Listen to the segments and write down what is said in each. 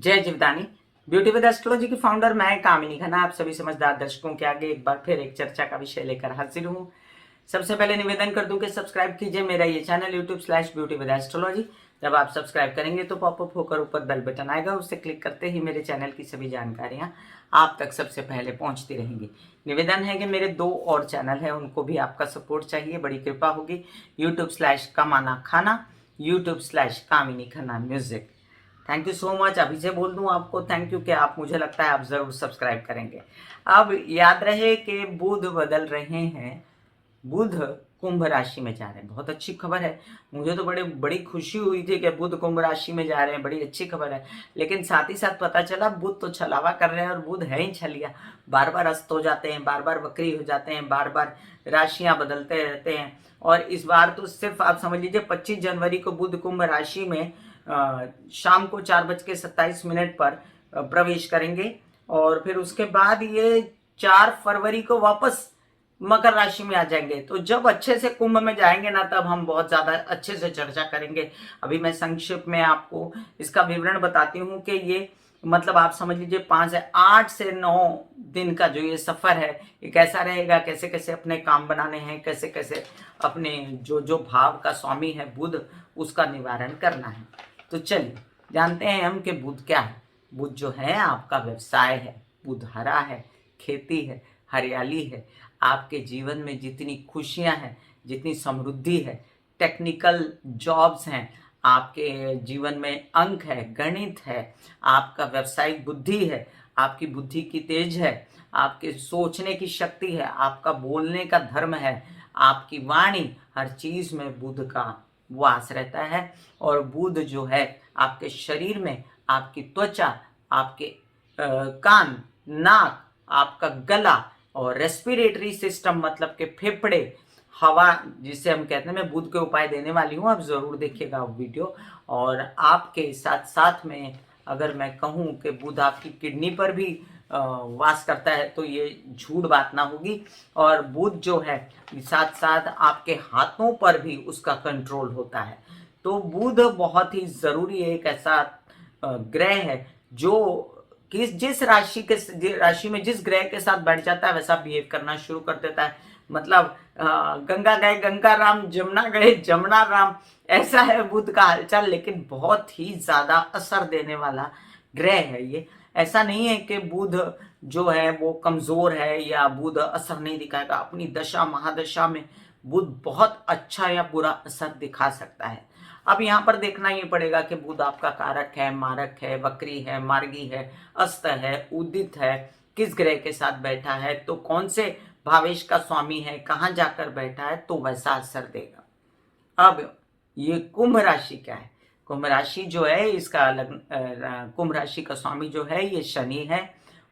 जय Jivdani. Beauty with astrology की founder मैं कामिनी खन्ना आप सभी समझदार दर्शकों के आगे एक बार फिर एक चर्चा का विषय लेकर हाजिर हूँ। सबसे पहले निवेदन कर दूं कि सब्सक्राइब कीजिए मेरा ये चैनल YouTube/ब्यूटी विद एस्ट्रोलॉजी। जब आप सब्सक्राइब करेंगे तो पॉपअप होकर ऊपर बेल बटन आएगा, उससे क्लिक करते ही मेरे चैनल की सभी जानकारियां आप तक सबसे पहले पहुंचती रहेंगी। निवेदन है कि मेरे 2 और चैनल हैं, उनको भी आपका सपोर्ट चाहिए, बड़ी कृपा होगी। YouTube/कमाना खाना, YouTube/कामिनी खन्ना music. Thank you so much. अभी से बोल दूं आपको थैंक यू कि आप, मुझे लगता है आप जरूर सब्सक्राइब करेंगे। अब याद रहे कि बुध बदल रहे हैं, बुध कुंभ राशि में जा रहे हैं। बहुत अच्छी खबर है, मुझे तो बड़ी खुशी हुई थी कि बुध कुंभ राशि में जा रहे हैं, बड़ी अच्छी खबर है। लेकिन साथ ही साथ पता चला बुध तो छलावा कर रहे हैं, और बुध है ही छलिया, बार बार अस्त हो जाते हैं, बार बार वक्री हो जाते हैं, बार बार राशियां बदलते रहते हैं। और इस बार तो सिर्फ आप समझ लीजिए 25 जनवरी को बुध कुंभ राशि में शाम को 4:27 पर प्रवेश करेंगे, और फिर उसके बाद ये 4 फरवरी को वापस मकर राशि में आ जाएंगे। तो जब अच्छे से कुंभ में जाएंगे ना, तब हम बहुत ज्यादा अच्छे से चर्चा करेंगे। अभी मैं संक्षिप्त में आपको इसका विवरण बताती हूँ कि ये मतलब आप समझ लीजिए 8 से 9 दिन का जो ये सफर है, ये कैसा रहेगा, कैसे कैसे अपने काम बनाने हैं, कैसे कैसे अपने जो जो भाव का स्वामी है बुध, उसका निवारण करना है। तो चलिए जानते हैं हम कि बुध क्या है। बुध जो है आपका व्यवसाय है, बुध हरा है, खेती है, हरियाली है। आपके जीवन में जितनी खुशियां हैं, जितनी समृद्धि है, टेक्निकल जॉब्स हैं, आपके जीवन में अंक है, गणित है, आपका व्यवसायिक बुद्धि है, आपकी बुद्धि की तेज है, आपके सोचने की शक्ति है, आपका बोलने का धर्म है, आपकी वाणी, हर चीज में बुध का वास रहता है। और बुध जो है आपके शरीर में, आपकी त्वचा, आपके कान, नाक, आपका गला और रेस्पिरेटरी सिस्टम मतलब के फेफड़े, हवा जिसे हम कहते हैं, मैं बुध के उपाय देने वाली हूँ, आप जरूर देखिएगा वीडियो। और आपके साथ साथ में अगर मैं कहूँ कि बुध आपकी किडनी पर भी वास करता है, तो ये झूठ बात ना होगी। और बुध जो है साथ साथ आपके हाथों पर भी उसका कंट्रोल होता है। तो बुध बहुत ही जरूरी एक ऐसा ग्रह है जो जिस राशि में जिस ग्रह के साथ बैठ जाता है, वैसा बिहेव करना शुरू कर देता है। मतलब गंगा गए गंगा राम, जमुना गए जमुना राम, ऐसा है बुध का हालचाल। लेकिन बहुत ही ज्यादा असर देने वाला ग्रह है ये। ऐसा नहीं है कि बुध जो है वो कमजोर है या बुध असर नहीं दिखाएगा। अपनी दशा महादशा में बुध बहुत अच्छा या बुरा असर दिखा सकता है। अब यहाँ पर देखना ही पड़ेगा कि बुध आपका कारक है, मारक है, वक्री है, मार्गी है, अस्त है, उदित है, किस ग्रह के साथ बैठा है, तो कौन से भावेश का स्वामी है, कहाँ जाकर बैठा है, तो वैसा असर देगा। अब ये कुंभ राशि क्या है? कुंभ राशि जो है इसका कुंभ राशि का स्वामी जो है ये शनि है,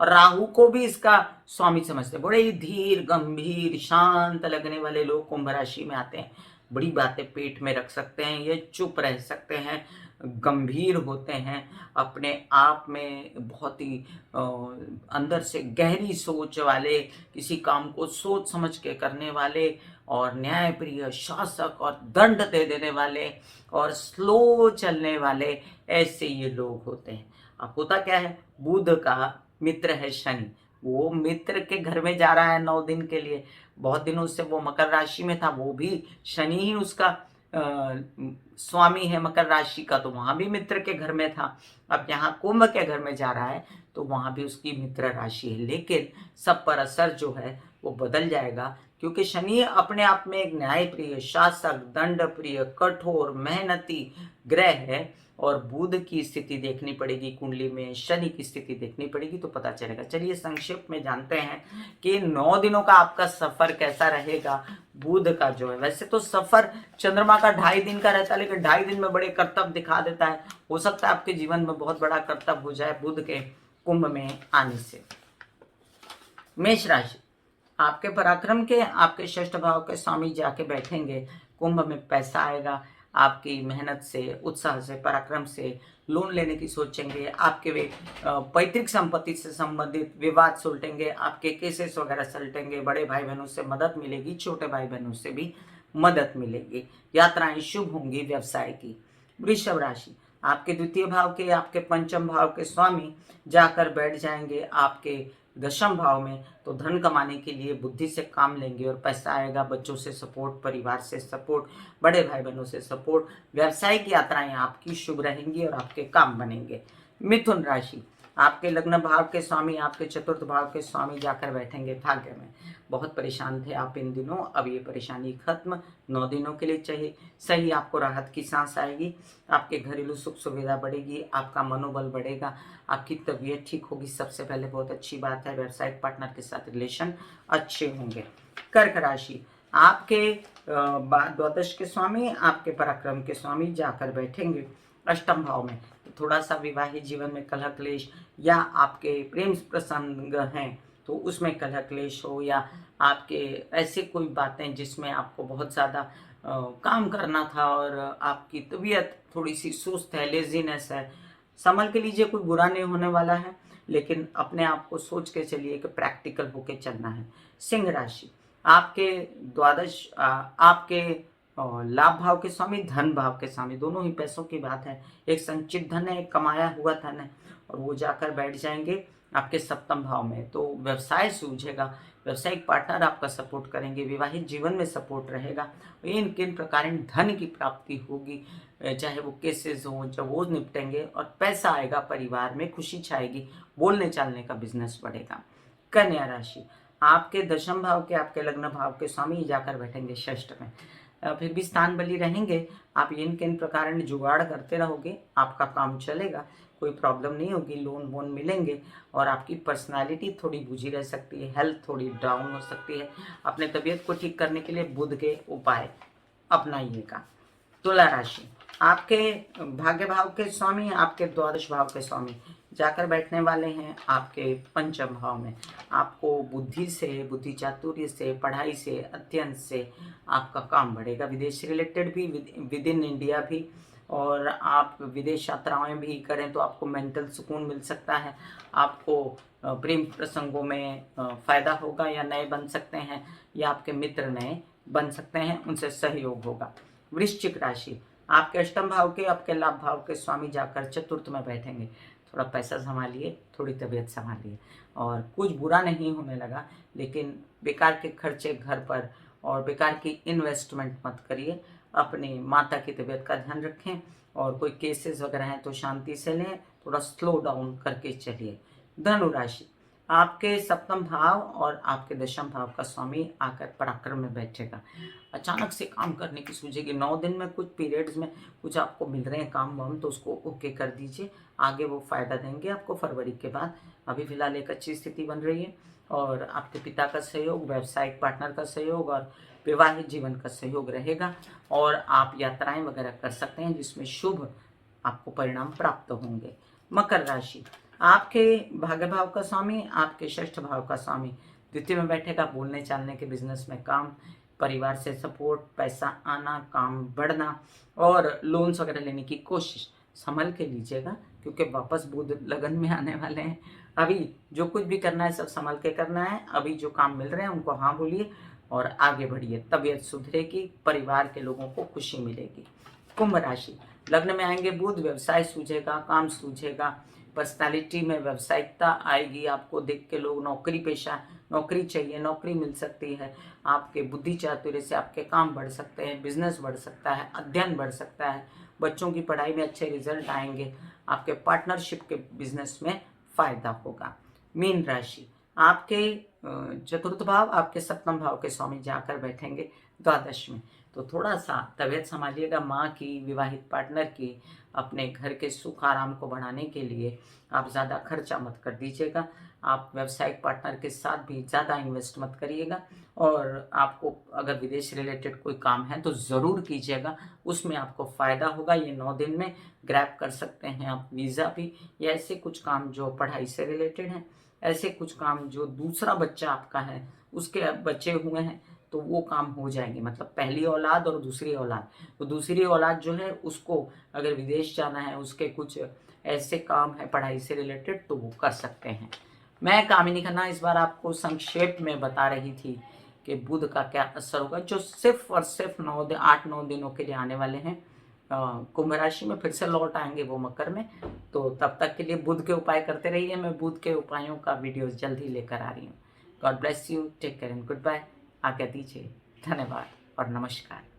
और राहु को भी इसका स्वामी समझते हैं। बड़े ही धीर गंभीर शांत लगने वाले लोग कुंभ राशि में आते हैं। बड़ी बातें पेट में रख सकते हैं, ये चुप रह सकते हैं, गंभीर होते हैं, अपने आप में बहुत ही अंदर से गहरी सोच वाले, किसी काम को सोच समझ के करने वाले, और न्यायप्रिय शासक और दंड दे देने वाले और स्लो चलने वाले, ऐसे ये लोग होते हैं। अब होता क्या है, बुध का मित्र है शनि, वो मित्र के घर में जा रहा है 9 दिन के लिए। बहुत दिनों से वो मकर राशि में था, वो भी शनि ही उसका स्वामी है मकर राशि का, तो वहां भी मित्र के घर में था। अब यहाँ कुंभ के घर में जा रहा है, तो वहां भी उसकी मित्र राशि है। लेकिन सब पर असर जो है वो बदल जाएगा, क्योंकि शनि अपने आप में एक न्यायप्रिय शासक, दंड प्रिय, कठोर, मेहनती ग्रह है। और बुध की स्थिति देखनी पड़ेगी कुंडली में, शनि की स्थिति देखनी पड़ेगी, तो पता चलेगा। चलिए संक्षिप्त में जानते हैं कि 9 दिनों का आपका सफर कैसा रहेगा बुध का जो है। वैसे तो सफर चंद्रमा का 2.5 दिन का रहता है, लेकिन 2.5 दिन में बड़े करतब दिखा देता है। हो सकता है आपके जीवन में बहुत बड़ा करतब हो जाए बुध के कुंभ में आने से। मेष राशि, आपके पराक्रम के, आपके षष्ठ भाव के स्वामी जाके बैठेंगे, कुंभ में पैसा आएगा। आपकी मेहनत से, उत्साह से, पराक्रम से लोन लेने की सोचेंगे। आपके वे पैतृक संपत्ति से संबंधित विवाद सुलटेंगे, आपके केसेस वगैरह सुलटेंगे, बड़े भाई बहनों से मदद मिलेगी, छोटे भाई बहनों से भी मदद मिलेगी, यात्राएं शुभ होंगी व्यवसाय की। वृषभ राशि, आपके द्वितीय भाव के, आपके पंचम भाव के स्वामी जाकर बैठ जाएंगे आपके दशम भाव में, तो धन कमाने के लिए बुद्धि से काम लेंगे और पैसा आएगा। बच्चों से सपोर्ट, परिवार से सपोर्ट, बड़े भाई बहनों से सपोर्ट, व्यावसायिक यात्राएं आपकी शुभ रहेंगी और आपके काम बनेंगे। मिथुन राशि, आपके लग्न भाव के स्वामी, आपके चतुर्थ भाव के स्वामी जाकर बैठेंगे भाग्य में। बहुत परेशान थे आप इन दिनों, अब ये परेशानी खत्म, 9 दिनों के लिए चाहिए सही, आपको राहत की सांस आएगी, आपके घरेलू सुख सुविधा बढ़ेगी, आपका मनोबल बढ़ेगा, आपकी तबीयत ठीक होगी। सबसे पहले बहुत अच्छी बात है, व्यावसायिक पार्टनर के साथ रिलेशन अच्छे होंगे। कर्क राशि, आपके द्वादश के स्वामी, आपके पराक्रम के स्वामी जाकर बैठेंगे अष्टम भाव में। थोड़ा सा विवाहित जीवन में कलह क्लेश या आपके प्रेम प्रसंग हैं तो उसमें कलह क्लेश हो, या आपके ऐसे कोई बातें जिसमें आपको बहुत ज़्यादा काम करना था और आपकी तबीयत थोड़ी सी सुस्त है, लेजीनेस है, संभल के लीजिए, कोई बुरा नहीं होने वाला है, लेकिन अपने आप को सोच के चलिए कि प्रैक्टिकल होके चलना है। सिंह राशि, आपके द्वादश आपके लाभ भाव के स्वामी, धन भाव के स्वामी, दोनों ही पैसों की बात है, एक संचित धन है, एक कमाया हुआ धन है, और वो जाकर बैठ जाएंगे आपके सप्तम भाव में। तो व्यवसाय सूझेगा, व्यवसायिक पार्टनर आपका सपोर्ट करेंगे, विवाहित जीवन में सपोर्ट रहेगा, इन किन प्रकार धन की प्राप्ति होगी, चाहे वो केसेस हों, जब वो निपटेंगे और पैसा आएगा, परिवार में खुशी छाएगी, बोलने चालने का बिजनेस बढ़ेगा। कन्या राशि, आपके दशम भाव के, आपके लग्न भाव के स्वामी जाकर बैठेंगे षष्ठ में। फिर भी स्थान बली रहेंगे, आप इन किन प्रकार जुगाड़ करते रहोगे, आपका काम चलेगा, कोई प्रॉब्लम नहीं होगी, लोन वोन मिलेंगे, और आपकी पर्सनालिटी थोड़ी बुझी रह सकती है, हेल्थ थोड़ी डाउन हो सकती है। अपने तबीयत को ठीक करने के लिए बुध के उपाय अपनाइएगा। तुला राशि, आपके भाग्य भाव के स्वामी, आपके द्वादश भाव के स्वामी जाकर बैठने वाले हैं आपके पंचम भाव में। आपको बुद्धि से, बुद्धि चातुर्य से, पढ़ाई से, अध्ययन से आपका काम बढ़ेगा, विदेश से रिलेटेड भी, विद इन इंडिया भी, और आप विदेश यात्राएं भी करें तो आपको मेंटल सुकून मिल सकता है। आपको प्रेम प्रसंगों में फायदा होगा, या नए बन सकते हैं, या आपके मित्र नए बन सकते हैं, उनसे सहयोग होगा। वृश्चिक राशि, आपके अष्टम भाव के, आपके लाभ भाव के स्वामी जाकर चतुर्थ में बैठेंगे। थोड़ा पैसा संभालिए, थोड़ी तबीयत संभालिए, और कुछ बुरा नहीं होने लगा, लेकिन बेकार के खर्चे घर पर और बेकार की इन्वेस्टमेंट मत करिए। अपनी माता की तबीयत का ध्यान रखें, और कोई केसेस वगैरह हैं तो शांति से लें, थोड़ा स्लो डाउन करके चलिए। धनु राशि, आपके सप्तम भाव और आपके दशम भाव का स्वामी आकर पराक्रम में बैठेगा। अचानक से काम करने की सूझेगी, 9 दिन में कुछ पीरियड्स में कुछ आपको मिल रहे हैं काम वाम, तो उसको ओके कर दीजिए, आगे वो फायदा देंगे आपको फरवरी के बाद। अभी फिलहाल एक अच्छी स्थिति बन रही है, और आपके पिता का सहयोग, व्यावसायिक पार्टनर का सहयोग और विवाहित जीवन का सहयोग रहेगा, और आप यात्राएं वगैरह कर सकते हैं जिसमें शुभ आपको परिणाम प्राप्त होंगे। मकर राशि, आपके भाग्य भाव का स्वामी, आपके षष्ठ भाव का स्वामी द्वितीय में बैठेगा, बोलने चालने के बिजनेस में काम, परिवार से सपोर्ट, पैसा आना, काम बढ़ना, और लोन्स वगैरह लेने की कोशिश संभल के लीजिएगा, क्योंकि वापस बुध लगन में आने वाले हैं। अभी जो कुछ भी करना है सब संभल के करना है, अभी जो काम मिल रहे हैं उनको हाँ बोलिए और आगे बढ़िए, तबीयत सुधरेगी, परिवार के लोगों को खुशी मिलेगी। कुंभ राशि, लग्न में आएंगे बुध, व्यवसाय सूझेगा, काम सूझेगा, पर्सनालिटी में व्यवसायिकता आएगी, आपको देख के लोग नौकरी पेशा, नौकरी चाहिए, नौकरी मिल सकती है, आपके बुद्धि चातुर्य से आपके काम बढ़ सकते हैं, बिजनेस बढ़ सकता है, अध्ययन बढ़ सकता है, बच्चों की पढ़ाई में अच्छे रिजल्ट आएंगे, आपके पार्टनरशिप के बिजनेस में फायदा होगा। मीन राशि, आपके चतुर्थ भाव, आपके सप्तम भाव के स्वामी जाकर बैठेंगे द्वादश में, तो थोड़ा सा तबीयत संभालिएगा, माँ की, विवाहित पार्टनर की, अपने घर के सुख आराम को बढ़ाने के लिए आप ज़्यादा खर्चा मत कर दीजिएगा। आप व्यावसायिक पार्टनर के साथ भी ज़्यादा इन्वेस्ट मत करिएगा, और आपको अगर विदेश रिलेटेड कोई काम है तो ज़रूर कीजिएगा, उसमें आपको फ़ायदा होगा। ये 9 दिन में ग्रैब कर सकते हैं आप वीज़ा भी, या ऐसे कुछ काम जो पढ़ाई से रिलेटेड हैं, ऐसे कुछ काम जो दूसरा बच्चा आपका है उसके बचे हुए हैं, तो वो काम हो जाएंगे। मतलब पहली औलाद और दूसरी औलाद, तो दूसरी औलाद जो है उसको अगर विदेश जाना है, उसके कुछ ऐसे काम है पढ़ाई से रिलेटेड, तो वो कर सकते हैं। मैं कामिनी खन्ना इस बार आपको संक्षेप में बता रही थी कि बुध का क्या असर होगा, जो सिर्फ और सिर्फ 8-9 दिनों के लिए आने वाले हैं, कुंभ राशि में फिर से लौट आएंगे वो मकर में। तो तब तक के लिए बुध के उपाय करते रहिए। मैं बुध के उपायों का वीडियोस जल्द ही लेकर आ रही हूँ। God bless you, take care and good bye. आज्ञा दीजिए। धन्यवाद और नमस्कार।